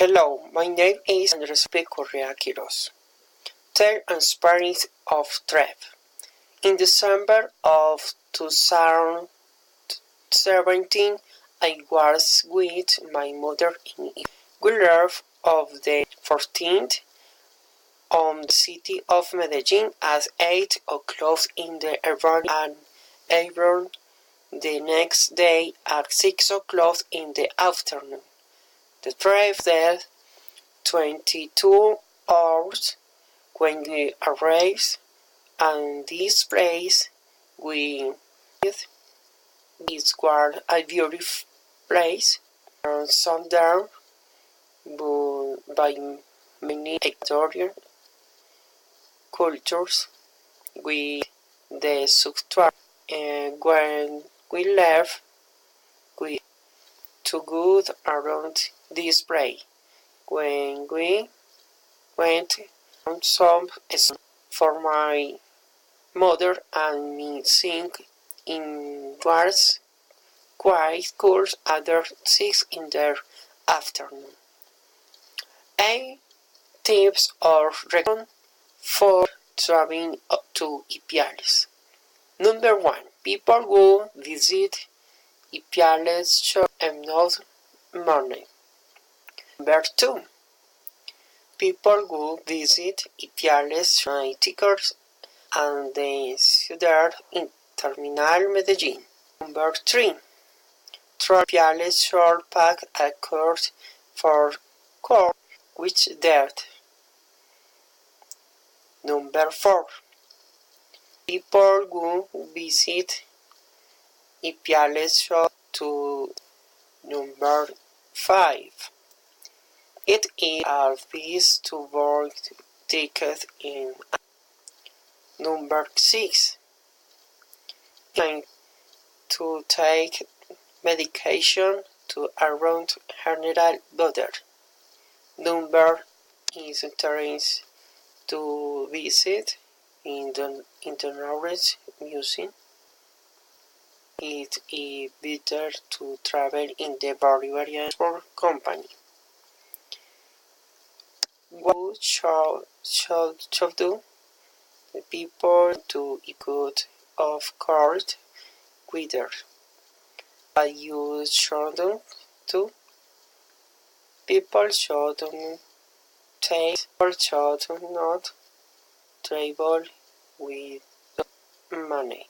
Hello, my name is Andrés Correa. Tale and Spirit of Trip. In December of 2017, I was with my mother in Italy. We left of the 14th on the city of Medellin at 8 o'clock in the evening and arrived the next day at 6 o'clock in the afternoon. The trip there 22 hours. When we arrived at this place, it was a beautiful place, and surrounded by many Ecuadorian cultures with the subtour. And when we left, we to good around this place. When we went on some for my mother and me sing in was quite cool other 6 in the afternoon. 8 tips or recommend for traveling to Ipiales. Number 1. People who visit Ipiales should not money. Number 2. People who visit Ipiales buy tickets and the ciudad in Terminal Medellin. Number 3. Ipiales should pack a course for court which debt. Number 4. People who visit Ipiales should to. Number 5. It is advised to buy tickets in. Number 6. To take medication to around general bother. Number is interest to visit in the Norwich Museum. It is better to travel in the Bavarian Sport Company. What should do? The people to good of course quitter. But you shouldn't do. People shouldn't should not travel with money.